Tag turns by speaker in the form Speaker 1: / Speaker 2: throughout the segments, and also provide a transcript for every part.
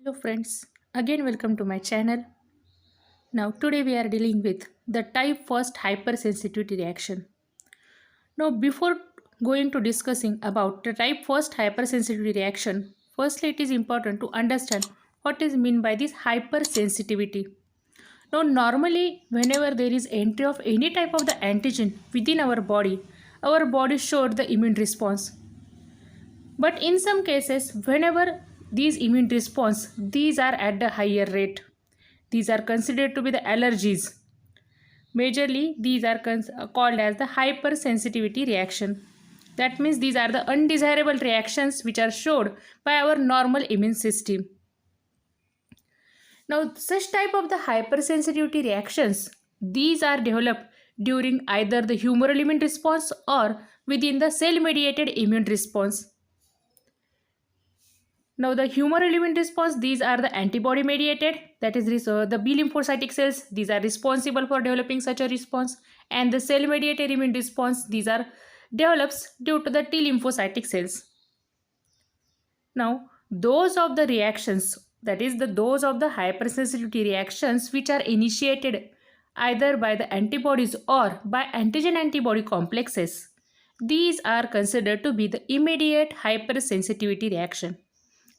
Speaker 1: Hello friends, again welcome to my channel. Now today we are dealing with the type first hypersensitivity reaction. Now before going to discussing about the type first hypersensitivity reaction, firstly it is important to understand what is meant by this hypersensitivity. Now normally whenever there is entry of any type of the antigen within our body showed the immune response. But in some cases, whenever these immune response, these are at the higher rate. These are considered to be the allergies. Majorly, these are called as the hypersensitivity reaction. That means these are the undesirable reactions which are showed by our normal immune system. Now, such type of the hypersensitivity reactions, these are developed during either the humoral immune response or within the cell-mediated immune response. Now, the humoral immune response, these are the antibody mediated, that is the B lymphocytic cells, these are responsible for developing such a response, and the cell mediated immune response, these are develops due to the T lymphocytic cells. Now, those of the reactions, that is those of the hypersensitivity reactions which are initiated either by the antibodies or by antigen antibody complexes, these are considered to be the immediate hypersensitivity reaction,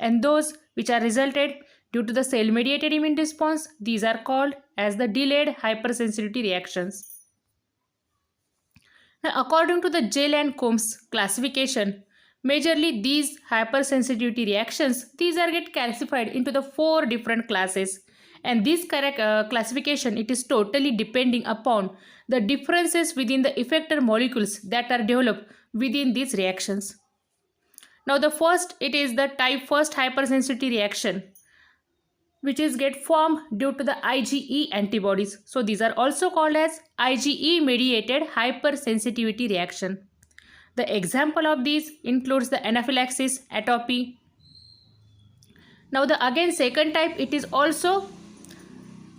Speaker 1: and those which are resulted due to the cell mediated immune response, these are called as the delayed hypersensitivity reactions. Now, according to the Gell and Combs classification, majorly these hypersensitivity reactions, these are get classified into the four different classes, and this correct classification, it is totally depending upon the differences within the effector molecules that are developed within these reactions. Now the first, it is the type first hypersensitivity reaction, which is get formed due to the IgE antibodies. So these are also called as IgE mediated hypersensitivity reaction. The example of these includes the anaphylaxis, atopy. Now the again second type, it is also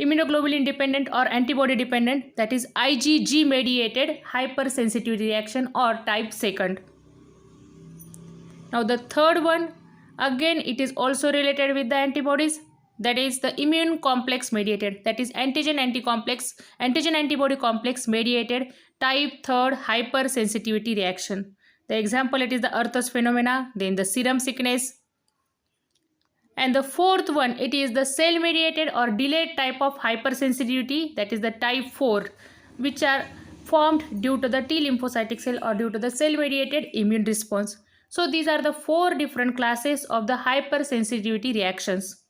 Speaker 1: immunoglobulin dependent or antibody dependent, that is IgG mediated hypersensitivity reaction or type second. Now the third one, again it is also related with the antibodies, that is the immune complex mediated, that is antigen antibody complex mediated type third hypersensitivity reaction. The example, it is the Ehrth's phenomena, then the serum sickness. And the fourth one, it is the cell mediated or delayed type of hypersensitivity, that is the type 4, which are formed due to the T lymphocytic cell or due to the cell mediated immune response. So these are the four different classes of the hypersensitivity reactions.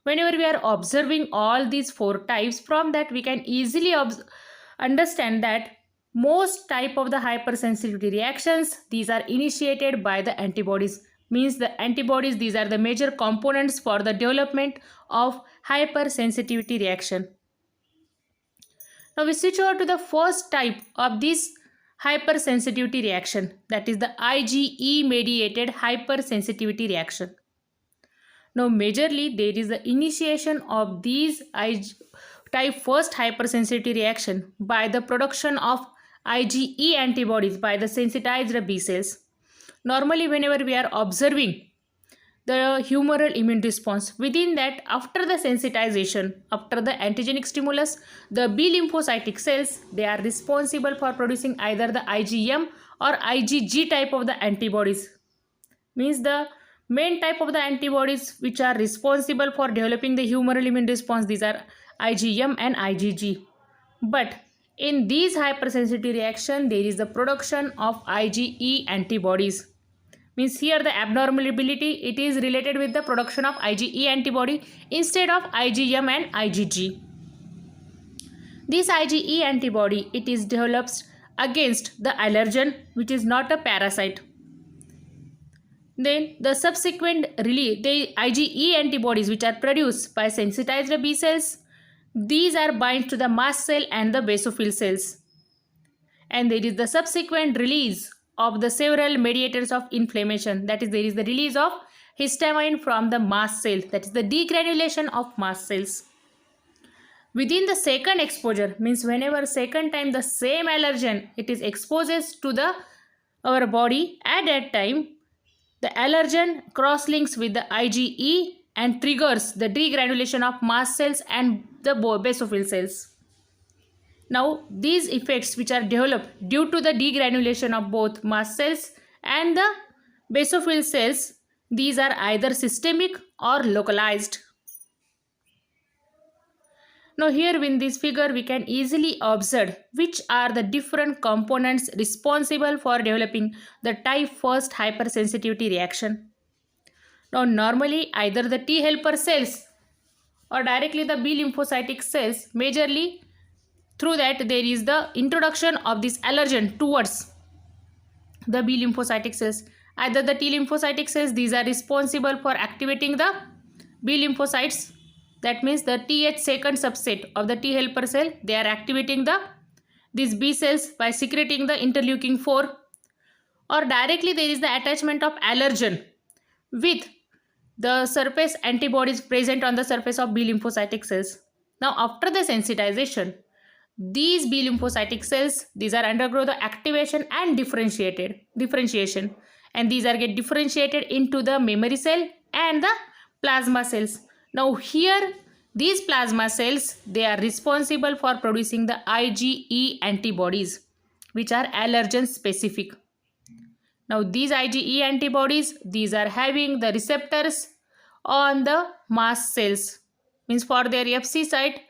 Speaker 1: Whenever we are observing all these four types, from that we can easily understand that most type of the hypersensitivity reactions, these are initiated by the antibodies. Means the antibodies, these are the major components for the development of hypersensitivity reaction. Now we switch over to the first type of this hypersensitivity reaction, that is the IgE mediated hypersensitivity reaction. Now majorly there is the initiation of these type first hypersensitivity reaction by the production of IgE antibodies by the sensitized B cells. Normally whenever we are observing the humoral immune response, within that, after the sensitization, after the antigenic stimulus, the B lymphocytic cells, they are responsible for producing either the IgM or IgG type of the antibodies. Means the main type of the antibodies which are responsible for developing the humoral immune response, these are IgM and IgG. But in these hypersensitivity reaction, there is the production of IgE antibodies. Means here the abnormality, it is related with the production of IgE antibody instead of IgM and IgG. This IgE antibody, it is developed against the allergen, which is not a parasite. Then the subsequent release, the IgE antibodies which are produced by sensitized B cells, these are bind to the mast cell and the basophil cells. And there is the subsequent release of the several mediators of inflammation, that is there is the release of histamine from the mast cell, that is the degranulation of mast cells. Within the second exposure, means whenever second time the same allergen it is exposes to the our body, at that time the allergen cross links with the IgE and triggers the degranulation of mast cells and the basophil cells. Now, these effects which are developed due to the degranulation of both mast cells and the basophil cells, these are either systemic or localized. Now here in this figure we can easily observe which are the different components responsible for developing the type 1 hypersensitivity reaction. Now normally either the T helper cells or directly the B lymphocytic cells, majorly through that there is the introduction of this allergen towards the B lymphocytic cells. Either the T lymphocytic cells, these are responsible for activating the B lymphocytes. That means the Th second subset of the T helper cell, they are activating these B cells by secreting the interleukin 4, or directly there is the attachment of allergen with the surface antibodies present on the surface of B lymphocytic cells. Now after the sensitization, these B lymphocytic cells, these are undergo the activation and differentiation, and these are get differentiated into the memory cell and the plasma cells. Now here these plasma cells, they are responsible for producing the IgE antibodies which are allergen specific. Now these IgE antibodies, these are having the receptors on the mast cells, means for their Fc site,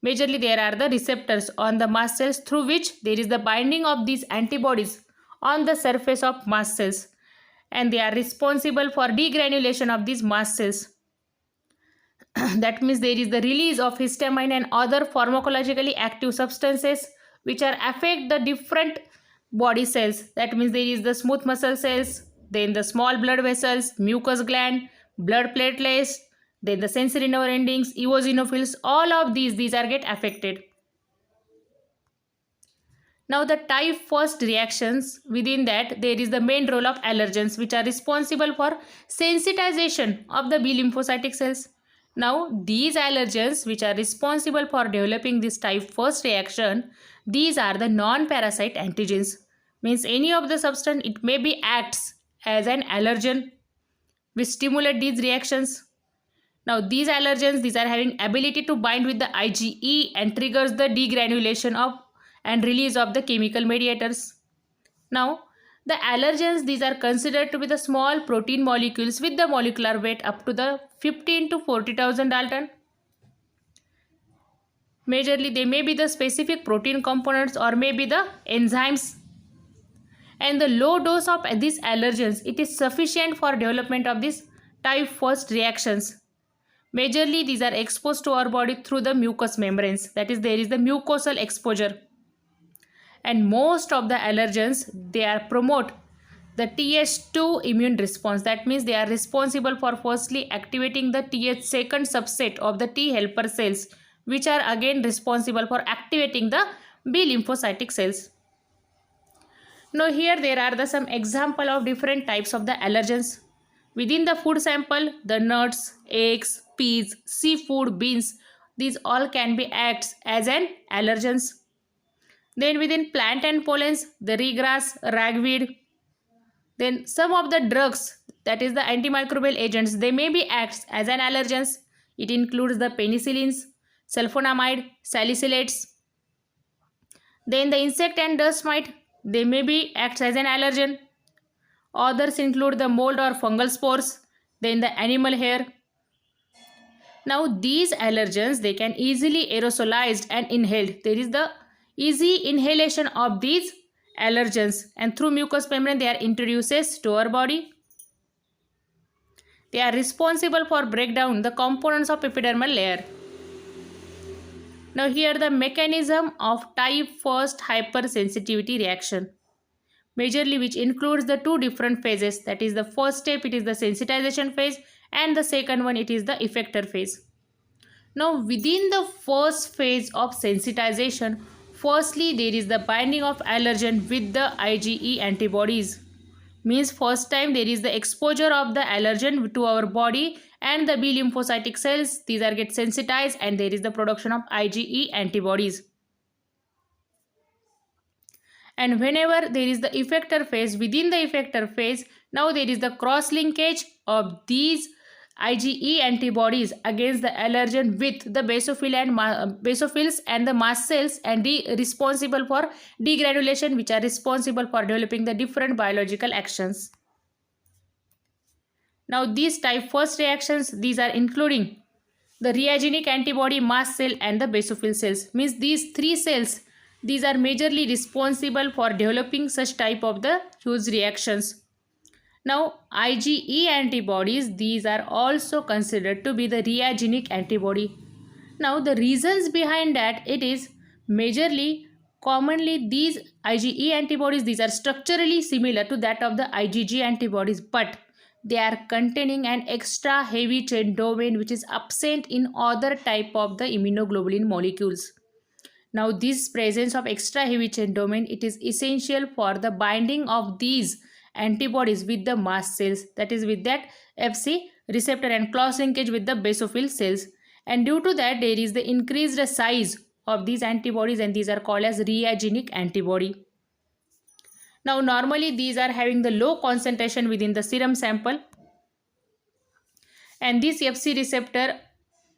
Speaker 1: majorly there are the receptors on the mast cells through which there is the binding of these antibodies on the surface of mast cells, and they are responsible for degranulation of these mast cells. That means there is the release of histamine and other pharmacologically active substances which are affect the different body cells. That means there is the smooth muscle cells, then the small blood vessels, mucous gland, blood platelets, then the sensory nerve endings, eosinophils, all of these are get affected. Now the type 1 reactions, within that there is the main role of allergens which are responsible for sensitization of the B lymphocytic cells. Now these allergens which are responsible for developing this type 1 reaction, these are the non-parasite antigens. Means any of the substance, it may be acts as an allergen which stimulate these reactions. Now these allergens, these are having ability to bind with the IgE and triggers the degranulation of and release of the chemical mediators. Now the allergens, these are considered to be the small protein molecules with the molecular weight up to the 15 to 40,000 Dalton. Majorly they may be the specific protein components or may be the enzymes. And the low dose of these allergens, it is sufficient for development of these type 1 reactions. Majorly these are exposed to our body through the mucous membranes. That is, there is the mucosal exposure. And most of the allergens, they are promote the Th2 immune response. That means they are responsible for firstly activating the Th second subset of the T helper cells, which are again responsible for activating the B lymphocytic cells. Now here there are some example of different types of the allergens. Within the food sample, the nuts, eggs, peas, seafood, beans, these all can be acts as an allergens. Then within plant and pollens, the ryegrass, ragweed. Then some of the drugs, that is the antimicrobial agents, they may be acts as an allergens. It includes the penicillins, sulfonamide, salicylates. Then the insect and dust mite, they may be acts as an allergen. Others include the mold or fungal spores, then the animal hair. Now these allergens, they can easily aerosolized and inhaled. There is the easy inhalation of these allergens, and through mucous membrane they are introduced to our body. They are responsible for breakdown the components of epidermal layer. Now here the mechanism of type 1 hypersensitivity reaction, majorly which includes the two different phases. That is, the first step, it is the sensitization phase, and the second one, it is the effector phase. Now within the first phase of sensitization, firstly there is the binding of allergen with the IgE antibodies. Means first time there is the exposure of the allergen to our body and the B lymphocytic cells, these are get sensitized, and there is the production of IgE antibodies. And whenever there is the effector phase, within the effector phase, now there is the cross linkage of these IgE antibodies against the allergen with the basophils and the mast cells and responsible for degranulation, which are responsible for developing the different biological actions. Now these type first reactions, these are including the reagenic antibody, mast cell and the basophil cells. Means these three cells, these are majorly responsible for developing such type of the huge reactions. Now IgE antibodies, these are also considered to be the reagenic antibody. Now the reasons behind that, it is majorly commonly these IgE antibodies, these are structurally similar to that of the IgG antibodies, but they are containing an extra heavy chain domain which is absent in other type of the immunoglobulin molecules. Now this presence of extra heavy chain domain, it is essential for the binding of these antibodies with the mast cells, that is with that Fc receptor, and cross linkage with the basophil cells, and due to that there is the increased size of these antibodies and these are called as reagenic antibody. Now normally these are having the low concentration within the serum sample, and this Fc receptor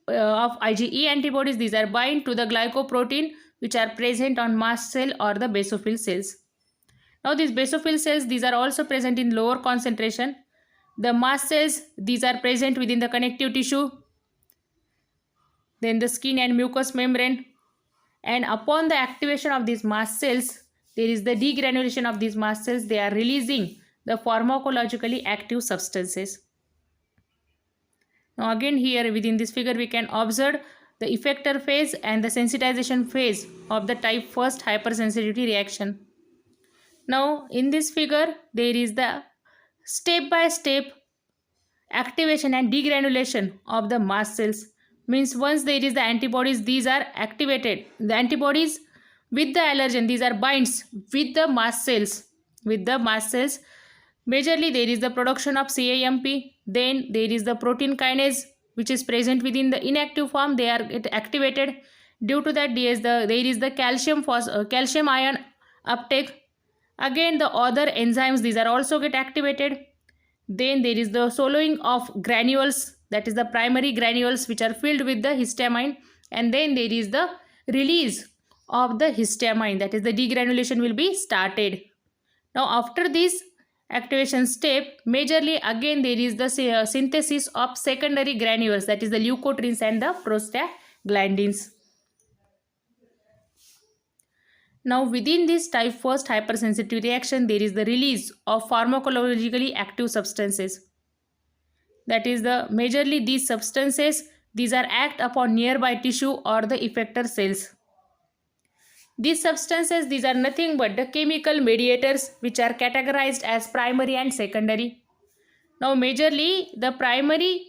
Speaker 1: of IgE antibodies, these are bind to the glycoprotein which are present on mast cell or the basophil cells. Now these basophil cells, these are also present in lower concentration. The mast cells, these are present within the connective tissue, then the skin and mucous membrane, and upon the activation of these mast cells, there is the degranulation of these mast cells. They are releasing the pharmacologically active substances. Now again here within this figure we can observe the effector phase and the sensitization phase of the type first hypersensitivity reaction. Now in this figure there is the step by step activation and degranulation of the mast cells. Means once there is the antibodies, these are activated. The antibodies with the allergen, these are binds with the mast cells. With the mast cells, majorly there is the production of CAMP. Then there is the protein kinase which is present within the inactive form. They are activated. Due to that, there is the calcium ion uptake. Again the other enzymes, these are also get activated. Then there is the swallowing of granules, that is the primary granules which are filled with the histamine, and then there is the release of the histamine, that is the degranulation will be started. Now after this activation step, majorly again there is the synthesis of secondary granules, that is the leukotrienes and the prostaglandins. Now within this type first hypersensitivity reaction, there is the release of pharmacologically active substances. That is the majorly these substances, these are act upon nearby tissue or the effector cells. These substances, these are nothing but the chemical mediators which are categorized as primary and secondary. Now majorly the primary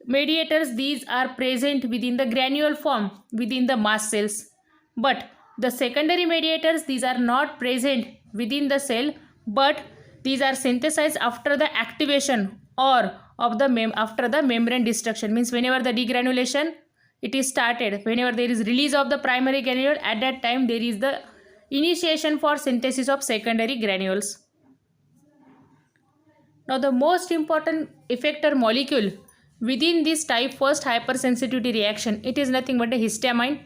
Speaker 1: mediators, these are present within the granule form within the mast cells, but the secondary mediators, these are not present within the cell, but these are synthesized after the activation or of the after the membrane destruction. Means whenever the degranulation it is started, whenever there is release of the primary granule, at that time there is the initiation for synthesis of secondary granules. Now the most important effector molecule within this type first hypersensitivity reaction, it is nothing but a histamine.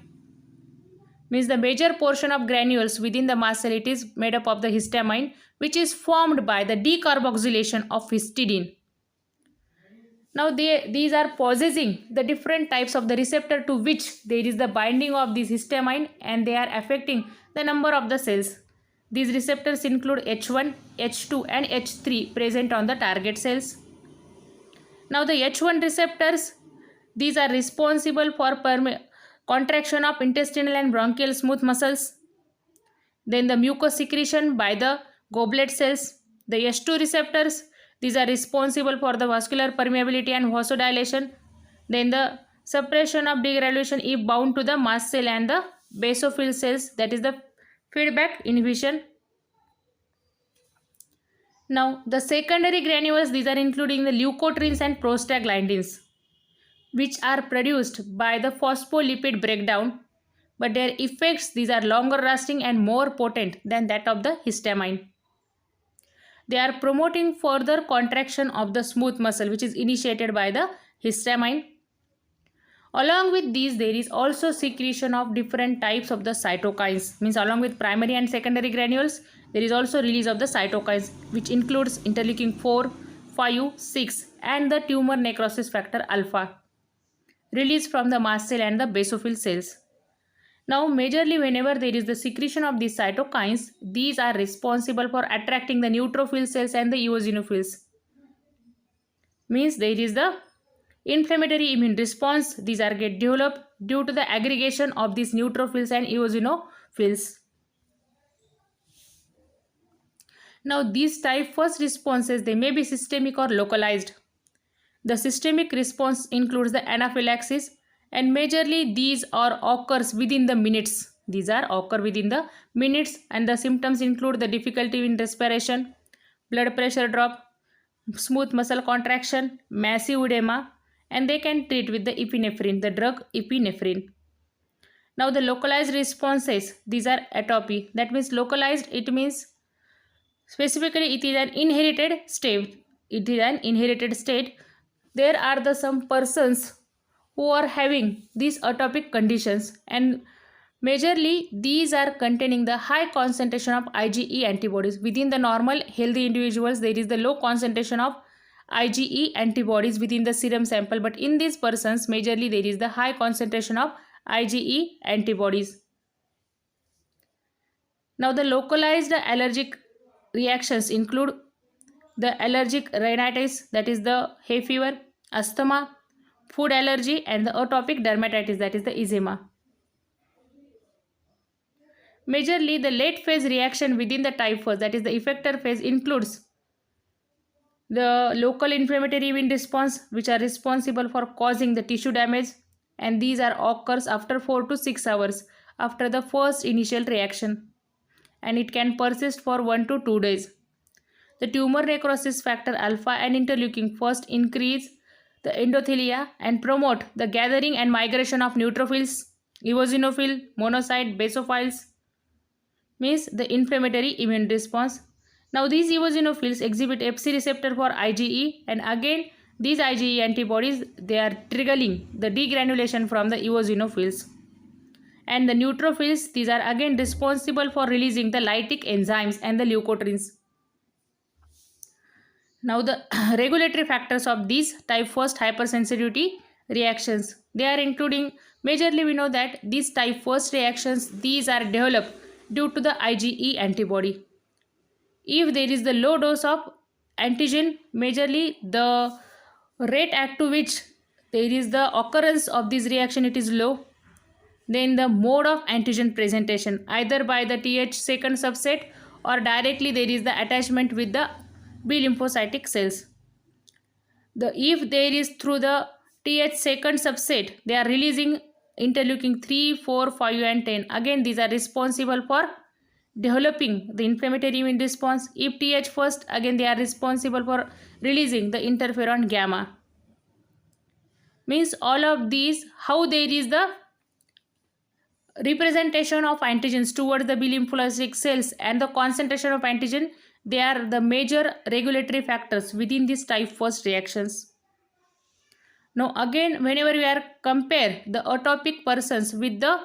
Speaker 1: Means the major portion of granules within the mast cell, it is made up of the histamine, which is formed by the decarboxylation of histidine. Now these are possessing the different types of the receptor to which there is the binding of this histamine, and they are affecting the number of the cells. These receptors include H1, H2 and H3 present on the target cells. Now the H1 receptors, these are responsible for contraction of intestinal and bronchial smooth muscles. Then the mucus secretion by the goblet cells. The H2 receptors, these are responsible for the vascular permeability and vasodilation. Then the suppression of degranulation if bound to the mast cell and the basophil cells, that is the feedback inhibition. Now the secondary granules, these are including the leukotrienes and prostaglandins, which are produced by the phospholipid breakdown, but their effects, these are longer lasting and more potent than that of the histamine. They are promoting further contraction of the smooth muscle which is initiated by the histamine. Along with these, there is also secretion of different types of the cytokines. Means along with primary and secondary granules, there is also release of the cytokines, which includes interleukin 4, 5, 6 and the tumor necrosis factor alpha, released from the mast cell and the basophil cells. Now, majorly whenever there is the secretion of these cytokines, these are responsible for attracting the neutrophil cells and the eosinophils. Means there is the inflammatory immune response. These are get developed due to the aggregation of these neutrophils and eosinophils. Now, these type first responses, they may be systemic or localized. The systemic response includes the anaphylaxis, and majorly these are occurs within the minutes. These are occur within the minutes, and the symptoms include the difficulty in respiration, blood pressure drop, smooth muscle contraction, massive edema, and they can treat with the epinephrine, the drug epinephrine. Now the localized responses, these are atopy. That means localized, it means specifically it is an inherited state. It is an inherited state. There are the some persons who are having these atopic conditions, and majorly these are containing the high concentration of IgE antibodies. Within the normal healthy individuals, there is the low concentration of IgE antibodies within the serum sample, but in these persons majorly there is the high concentration of IgE antibodies. Now the localized allergic reactions include the allergic rhinitis, that is the hay fever, asthma, food allergy, and the atopic dermatitis, that is the eczema. Majorly the late phase reaction within the type 1, that is the effector phase, includes the local inflammatory immune response, which are responsible for causing the tissue damage, and these are occurs after 4 to 6 hours after the first initial reaction, and it can persist for 1 to 2 days. The tumor necrosis factor alpha and interleukin first increase the endothelia and promote the gathering and migration of neutrophils, eosinophil, monocyte, basophils, means the inflammatory immune response. Now these eosinophils exhibit Fc receptor for IgE, and again these IgE antibodies, they are triggering the degranulation from the eosinophils. And the neutrophils, these are again responsible for releasing the lytic enzymes and the leukotrienes. Now the regulatory factors of these type 1 hypersensitivity reactions, they are including, majorly we know that these type 1 reactions, these are developed due to the IgE antibody. If there is the low dose of antigen, majorly the rate at to which there is the occurrence of this reaction, it is low. Then the mode of antigen presentation, either by the Th second subset or directly there is the attachment with the B lymphocytic cells. If there is through the Th second subset, they are releasing interleukin 3, 4, 5 and 10. Again these are responsible for developing the inflammatory immune response. If Th first, again they are responsible for releasing the interferon gamma. Means all of these, how there is the representation of antigens towards the B lymphocytic cells and the concentration of antigen, they are the major regulatory factors within these type 1 reactions. Now again, whenever we are compare the atopic persons with the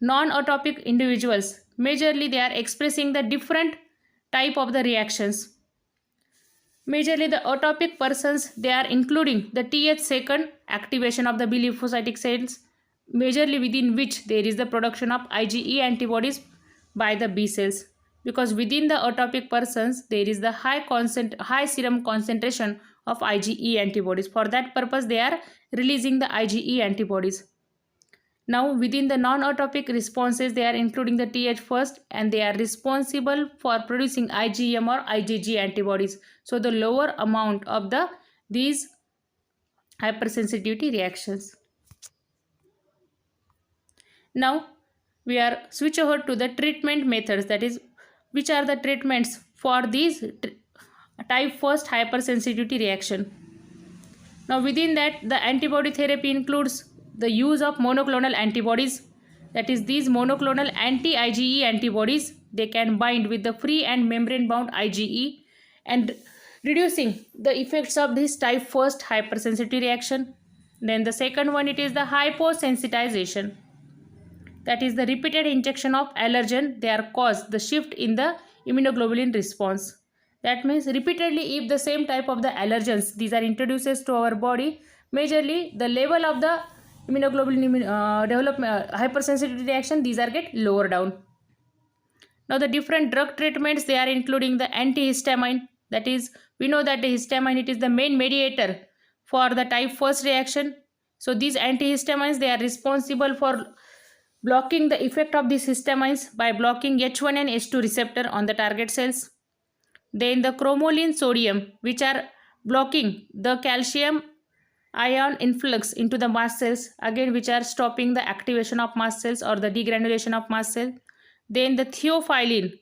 Speaker 1: non-atopic individuals, majorly they are expressing the different type of the reactions. Majorly the atopic persons, they are including the Th second activation of the B lymphocytic cells, majorly within which there is the production of IgE antibodies by the B cells, because within the atopic persons there is the high serum concentration of IgE antibodies. For that purpose they are releasing the IgE antibodies. Now within the non-atopic responses, they are including the Th first, and they are responsible for producing IgM or IgG antibodies. So the lower amount of these hypersensitivity reactions. Now we are switch over to the treatment methods, that is which are the treatments for these type 1 hypersensitivity reaction. Now within that, the antibody therapy includes the use of monoclonal antibodies, that is these monoclonal anti-IgE antibodies, they can bind with the free and membrane bound IgE and reducing the effects of this type first hypersensitivity reaction. Then the second one, it is the hyposensitization. That is the repeated injection of allergen, they are cause the shift in the immunoglobulin response. That means repeatedly if the same type of the allergens these are introduced to our body, majorly the level of the immunoglobulin development hypersensitivity reaction, these are get lower down. Now the different drug treatments, they are including the antihistamine. That is, we know that the histamine, it is the main mediator for the type first reaction. So these antihistamines, they are responsible for blocking the effect of these histamines by blocking H1 and H2 receptor on the target cells. Then the cromolyn sodium, which are blocking the calcium ion influx into the mast cells, again which are stopping the activation of mast cells or the degranulation of mast cell. Then the theophylline,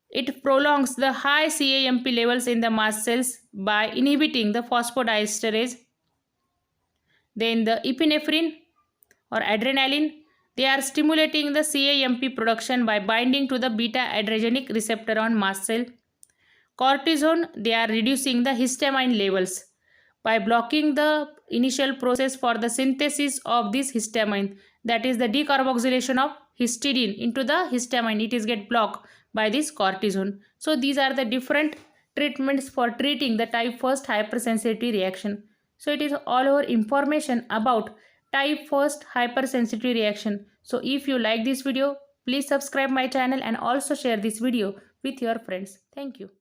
Speaker 1: it prolongs the high CAMP levels in the mast cells by inhibiting the phosphodiesterase. Then the epinephrine or adrenaline, they are stimulating the CAMP production by binding to the beta adrenergic receptor on mast cell. Cortisone, they are reducing the histamine levels by blocking the initial process for the synthesis of this histamine, that is the decarboxylation of histidine into the histamine, it is get blocked by this cortisone. So these are the different treatments for treating the type first hypersensitivity reaction. So it is all over information about type first hypersensitivity reaction. So if you like this video, please subscribe my channel and also share this video with your friends. Thank you.